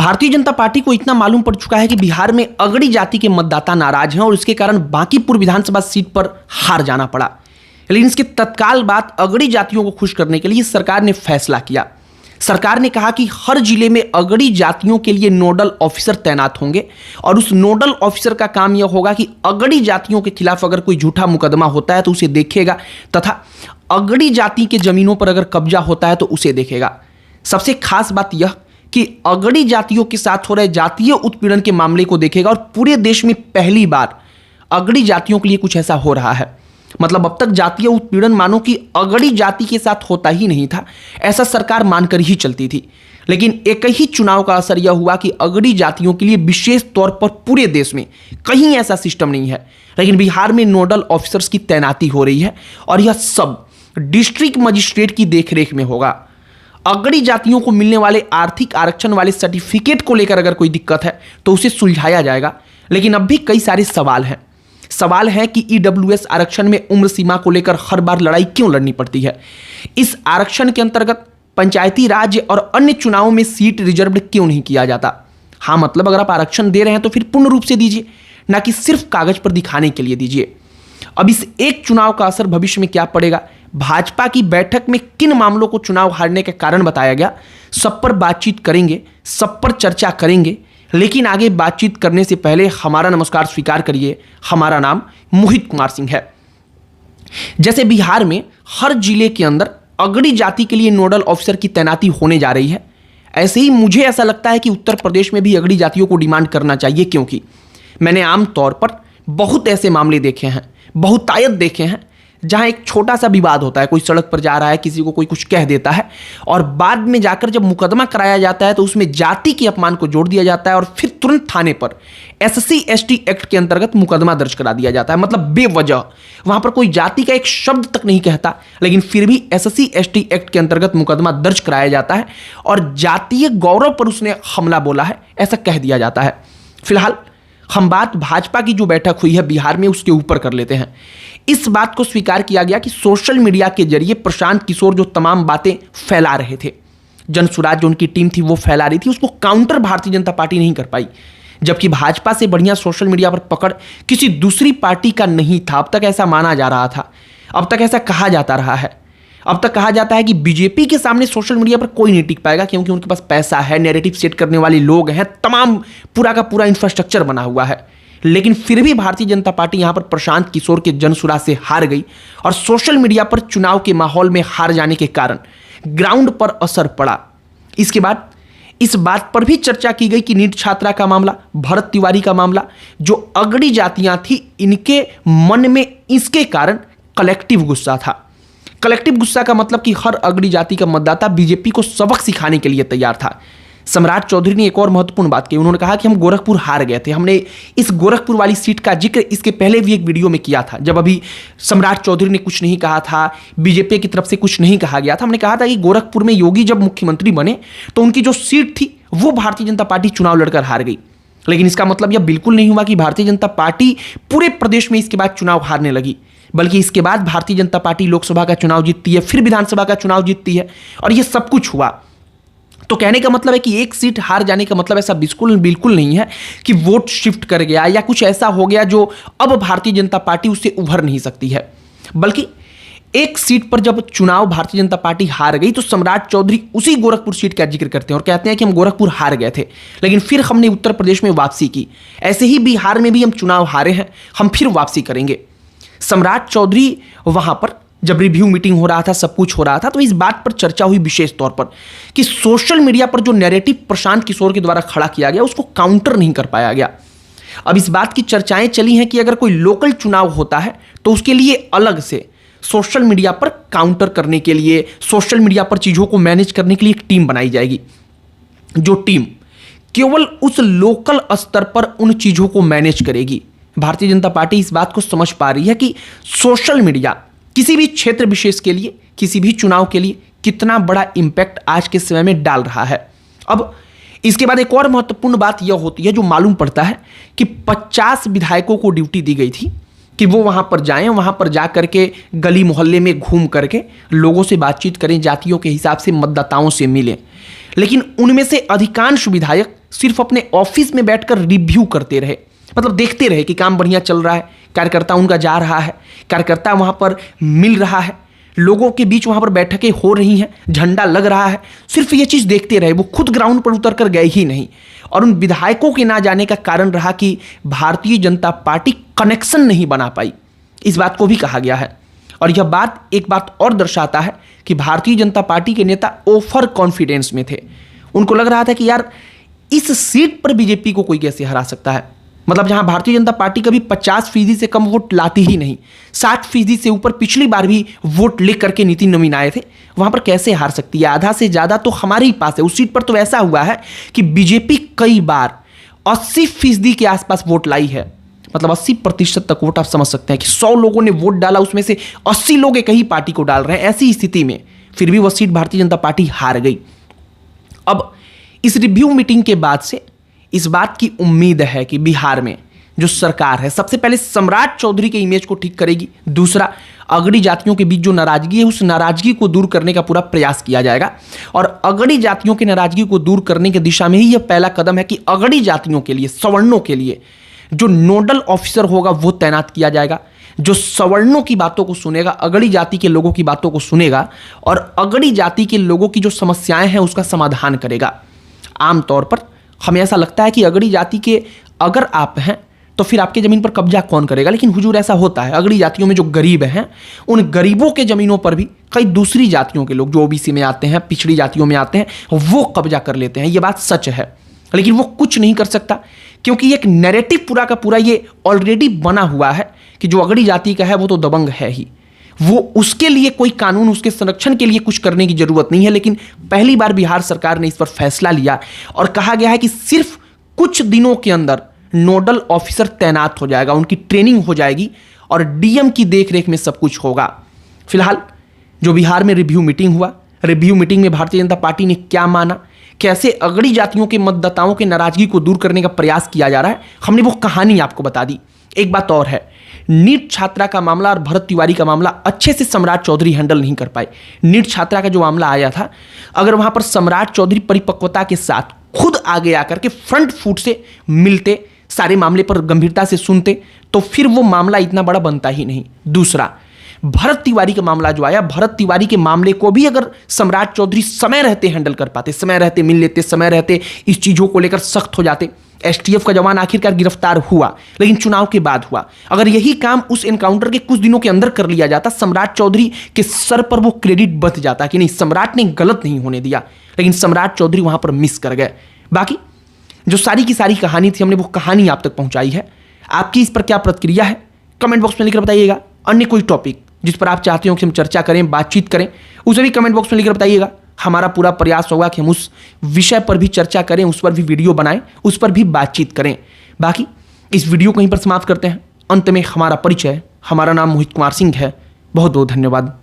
Bharatiya Janata party को इतना मालूम पड़ चुका है कि बिहार में अगड़ी जाति के मतदाता नाराज हैं और इसके कारण बांकीपुर विधानसभा सीट पर हार जाना पड़ा। लेकिन इसके तत्काल बाद अगड़ी जातियों को खुश करने के लिए सरकार ने फैसला किया। सरकार ने कहा कि हर जिले में अगड़ी जातियों के लिए नोडल ऑफिसर तैनात होंगे और उस नोडल ऑफिसर का काम यह होगा कि अगड़ी जातियों के खिलाफ अगर कोई झूठा मुकदमा होता है तो उसे देखेगा तथा अगड़ी जाति के जमीनों पर अगर कब्जा होता है तो उसे देखेगा। सबसे खास बात यह कि अगड़ी जातियों के साथ हो रहे जातीय उत्पीड़न के मामले को देखेगा और पूरे देश में पहली बार अगड़ी जातियों के लिए कुछ ऐसा हो रहा है। मतलब अब तक जातीय उत्पीड़न मानो कि अगड़ी जाति के साथ होता ही नहीं था, ऐसा सरकार मानकर ही चलती थी। लेकिन एक ही चुनाव का असर यह हुआ कि अगड़ी जातियों के लिए विशेष तौर पर पूरे देश में कहीं ऐसा सिस्टम नहीं है, लेकिन बिहार में नोडल ऑफिसर्स की तैनाती हो रही है और यह सब डिस्ट्रिक्ट मजिस्ट्रेट की देखरेख में होगा। अगड़ी जातियों को मिलने वाले आर्थिक आरक्षण वाले सर्टिफिकेट को लेकर अगर कोई दिक्कत है तो उसे सुलझाया जाएगा। लेकिन अब भी कई सारे सवाल हैं कि ईडब्ल्यूएस आरक्षण में उम्र सीमा को लेकर हर बार लड़ाई क्यों लड़नी पड़ती है। इस आरक्षण के अंतर्गत पंचायती राज और अन्य चुनावों में सीट रिजर्व क्यों नहीं किया जाता। हाँ, मतलब अगर आप आरक्षण दे रहे हैं तो फिर पूर्ण रूप से दीजिए, ना कि सिर्फ कागज पर दिखाने के लिए दीजिए। अब इस एक चुनाव का असर भविष्य में क्या पड़ेगा, भाजपा की बैठक में किन मामलों को चुनाव हारने का कारण बताया गया, सब पर बातचीत करेंगे, सब पर चर्चा करेंगे। लेकिन आगे बातचीत करने से पहले हमारा नमस्कार स्वीकार करिए। हमारा नाम मोहित कुमार सिंह है। जैसे बिहार में हर जिले के अंदर अगड़ी जाति के लिए नोडल ऑफिसर की तैनाती होने जा रही है, ऐसे ही मुझे ऐसा लगता है कि उत्तर प्रदेश में भी अगड़ी जातियों को डिमांड करना चाहिए, क्योंकि मैंने आमतौर पर बहुत ऐसे मामले देखे हैं, बहुतायत देखे हैं, जहां एक छोटा सा विवाद होता है, कोई सड़क पर जा रहा है, किसी को कोई कुछ कह देता है और बाद में जाकर जब मुकदमा कराया जाता है तो उसमें जाति के अपमान को जोड़ दिया जाता है और फिर तुरंत थाने पर SC/ST एक्ट के अंतर्गत मुकदमा दर्ज करा दिया जाता है। मतलब बेवजह वहां पर कोई जाति का एक शब्द तक नहीं कहता, लेकिन फिर भी SC/ST एक्ट के अंतर्गत मुकदमा दर्ज कराया जाता है और जातीय गौरव पर उसने हमला बोला है ऐसा कह दिया जाता है। फिलहाल हम बात भाजपा की जो बैठक हुई है बिहार में उसके ऊपर कर लेते हैं। इस बात को स्वीकार किया गया कि सोशल मीडिया के जरिए प्रशांत किशोर जो तमाम बातें फैला रहे थे, जनसुराज जो उनकी टीम थी वो फैला रही थी, उसको काउंटर भारतीय जनता पार्टी नहीं कर पाई। जबकि भाजपा से बढ़िया सोशल मीडिया पर पकड़ किसी दूसरी पार्टी का नहीं था। अब तक ऐसा माना जा रहा था, अब तक ऐसा कहा जाता रहा है। अब तक कहा जाता है कि बीजेपी के सामने सोशल मीडिया पर कोई नहीं टिक पाएगा, क्योंकि उनके पास पैसा है, नैरेटिव सेट करने वाले लोग हैं, तमाम पूरा का पूरा इंफ्रास्ट्रक्चर बना हुआ है। लेकिन फिर भी भारतीय जनता पार्टी यहां पर प्रशांत किशोर के जनसुराज से हार गई और सोशल मीडिया पर चुनाव के माहौल में हार जाने के कारण ग्राउंड पर असर पड़ा। इसके बाद इस बात पर भी चर्चा की गई कि नीट छात्रा का मामला, भरत तिवारी का मामला, जो अगड़ी जातियां थी इनके मन में इसके कारण कलेक्टिव गुस्सा था। कलेक्टिव गुस्सा का मतलब कि हर अगड़ी जाति का मतदाता बीजेपी को सबक सिखाने के लिए तैयार था। सम्राट चौधरी ने एक और महत्वपूर्ण बात की। उन्होंने कहा कि हम गोरखपुर हार गए थे। हमने इस गोरखपुर वाली सीट का जिक्र इसके पहले भी एक वीडियो में किया था, जब अभी सम्राट चौधरी ने कुछ नहीं कहा था, बीजेपी की तरफ से कुछ नहीं कहा गया था। हमने कहा था कि गोरखपुर में योगी जब मुख्यमंत्री बने तो उनकी जो सीट थी वो भारतीय जनता पार्टी चुनाव लड़कर हार गई। लेकिन इसका मतलब यह बिल्कुल नहीं हुआ कि भारतीय जनता पार्टी पूरे प्रदेश में इसके बाद चुनाव हारने लगी, बल्कि इसके बाद भारतीय जनता पार्टी लोकसभा का चुनाव जीतती है, फिर विधानसभा का चुनाव जीतती है और यह सब कुछ हुआ। तो कहने का मतलब है कि एक सीट हार जाने का मतलब ऐसा बिल्कुल नहीं है कि वोट शिफ्ट कर गया या कुछ ऐसा हो गया जो अब भारतीय जनता पार्टी उससे उभर नहीं सकती है। बल्कि एक सीट पर जब चुनाव भारतीय जनता पार्टी हार गई तो सम्राट चौधरी उसी गोरखपुर सीट का जिक्र करते हैं और कहते हैं कि हम गोरखपुर हार गए थे, लेकिन फिर हमने उत्तर प्रदेश में वापसी की। ऐसे ही बिहार में भी हम चुनाव हारे हैं, हम फिर वापसी करेंगे। सम्राट चौधरी वहां पर जब रिव्यू मीटिंग हो रहा था, सब कुछ हो रहा था, तो इस बात पर चर्चा हुई विशेष तौर पर कि सोशल मीडिया पर जो नैरेटिव प्रशांत किशोर के द्वारा खड़ा किया गया उसको काउंटर नहीं कर पाया गया। अब इस बात की चर्चाएं चली हैं कि अगर कोई लोकल चुनाव होता है तो उसके लिए अलग से सोशल मीडिया पर काउंटर करने के लिए, सोशल मीडिया पर चीजों को मैनेज करने के लिए एक टीम बनाई जाएगी, जो टीम केवल उस लोकल स्तर पर उन चीजों को मैनेज करेगी। भारतीय जनता पार्टी इस बात को समझ पा रही है कि सोशल मीडिया किसी भी क्षेत्र विशेष के लिए, किसी भी चुनाव के लिए कितना बड़ा इंपैक्ट आज के समय में डाल रहा है। अब इसके बाद एक और महत्वपूर्ण बात यह होती है, जो मालूम पड़ता है कि 50 विधायकों को ड्यूटी दी गई थी कि वो वहां पर जाएं, वहां पर जा करके गली मोहल्ले में घूम करके लोगों से बातचीत करें, जातियों के हिसाब से मतदाताओं से मिलें। लेकिन उनमें से अधिकांश विधायक सिर्फ अपने ऑफिस में बैठकर रिव्यू करते रहे, मतलब देखते रहे कि काम बढ़िया चल रहा है, कार्यकर्ता उनका जा रहा है, कार्यकर्ता वहां पर मिल रहा है, लोगों के बीच वहां पर बैठकें हो रही हैं, झंडा लग रहा है, सिर्फ ये चीज देखते रहे। वो खुद ग्राउंड पर उतर कर गए ही नहीं। और उन विधायकों के ना जाने का कारण रहा कि भारतीय जनता पार्टी कनेक्शन नहीं बना पाई। इस बात को भी कहा गया है। और यह बात एक बात और दर्शाता है कि भारतीय जनता पार्टी के नेता ओवर कॉन्फिडेंस में थे। उनको लग रहा था कि यार इस सीट पर बीजेपी को कोई कैसे हरा सकता है। मतलब जहां भारतीय जनता पार्टी कभी 50% से कम वोट लाती ही नहीं, 60% से ऊपर पिछली बार भी वोट लेकर के नितिन नवीन आए थे, वहां पर कैसे हार सकती है। आधा से ज्यादा तो हमारे ही पास है। उस सीट पर तो ऐसा हुआ है कि बीजेपी कई बार 80% के आसपास वोट लाई है। मतलब 80% तक वोट आप समझ सकते हैं कि 100 लोगों ने वोट डाला, उसमें से 80 लोग एक ही पार्टी को डाल रहे हैं। ऐसी स्थिति में फिर भी वह सीट भारतीय जनता पार्टी हार गई। अब इस रिव्यू मीटिंग के बाद से इस बात की उम्मीद है कि बिहार में जो सरकार है सबसे पहले सम्राट चौधरी के इमेज को ठीक करेगी। दूसरा, अगड़ी जातियों के बीच जो नाराजगी है उस नाराजगी को दूर करने का पूरा प्रयास किया जाएगा। और अगड़ी जातियों की नाराजगी को दूर करने की दिशा में ही यह पहला कदम है कि अगड़ी जातियों के लिए, सवर्णों के लिए जो नोडल ऑफिसर होगा वो तैनात किया जाएगा, जो सवर्णों की बातों को सुनेगा, अगड़ी जाति के लोगों की बातों को सुनेगा और अगड़ी जाति के लोगों की जो समस्याएं हैं उसका समाधान करेगा। आमतौर पर हमें ऐसा लगता है कि अगड़ी जाति के अगर आप हैं तो फिर आपके जमीन पर कब्जा कौन करेगा, लेकिन हुजूर ऐसा होता है। अगड़ी जातियों में जो गरीब हैं उन गरीबों के जमीनों पर भी कई दूसरी जातियों के लोग जो ओबीसी में आते हैं, पिछड़ी जातियों में आते हैं, वो कब्जा कर लेते हैं। ये बात सच है, लेकिन वो कुछ नहीं कर सकता क्योंकि एक नैरेटिव पूरा का पूरा ये ऑलरेडी बना हुआ है कि जो अगड़ी जाति का है वो तो दबंग है ही, वो उसके लिए कोई कानून, उसके संरक्षण के लिए कुछ करने की जरूरत नहीं है। लेकिन पहली बार बिहार सरकार ने इस पर फैसला लिया और कहा गया है कि सिर्फ कुछ दिनों के अंदर नोडल ऑफिसर तैनात हो जाएगा, उनकी ट्रेनिंग हो जाएगी और डीएम की देखरेख में सब कुछ होगा। फिलहाल जो बिहार में रिव्यू मीटिंग हुआ, रिव्यू मीटिंग में भारतीय जनता पार्टी ने क्या माना, कैसे अगड़ी जातियों के मतदाताओं के नाराजगी को दूर करने का प्रयास किया जा रहा है, हमने वो कहानी आपको बता दी। एक बात और है, नीट छात्रा का मामला और भरत तिवारी का मामला अच्छे से सम्राट चौधरी हैंडल नहीं कर पाए। नीट छात्रा का जो मामला आया था, अगर वहां पर सम्राट चौधरी परिपक्वता के साथ खुद आगे आकर के फ्रंट फुट से मिलते, सारे मामले पर गंभीरता से सुनते, तो फिर वो मामला इतना बड़ा बनता ही नहीं। दूसरा, भरत तिवारी का मामला जो आया, भरत तिवारी के मामले को भी अगर सम्राट चौधरी समय रहते हैंडल कर पाते, समय रहते मिल लेते, समय रहते इस चीजों को लेकर सख्त हो जाते। एसटीएफ का जवान आखिरकार गिरफ्तार हुआ, लेकिन चुनाव के बाद हुआ। अगर यही काम उस एनकाउंटर के कुछ दिनों के अंदर कर लिया जाता, सम्राट चौधरी के सर पर वो क्रेडिट बच जाता कि नहीं, सम्राट ने गलत नहीं होने दिया। लेकिन सम्राट चौधरी वहां पर मिस कर गए। बाकी जो सारी की सारी कहानी थी, हमने वो कहानी आप तक पहुंचाई है। आपकी इस पर क्या प्रतिक्रिया है कमेंट बॉक्स में लिखकर बताइएगा। अन्य कोई टॉपिक जिस पर आप चाहते हो कि हम चर्चा करें, बातचीत करें, उसे भी कमेंट बॉक्स में लिखकर बताइएगा। हमारा पूरा प्रयास होगा कि हम उस विषय पर भी चर्चा करें, उस पर भी वीडियो बनाएं, उस पर भी बातचीत करें। बाकी इस वीडियो को यहीं पर समाप्त करते हैं। अंत में हमारा परिचय, हमारा नाम मोहित कुमार सिंह है। बहुत बहुत धन्यवाद।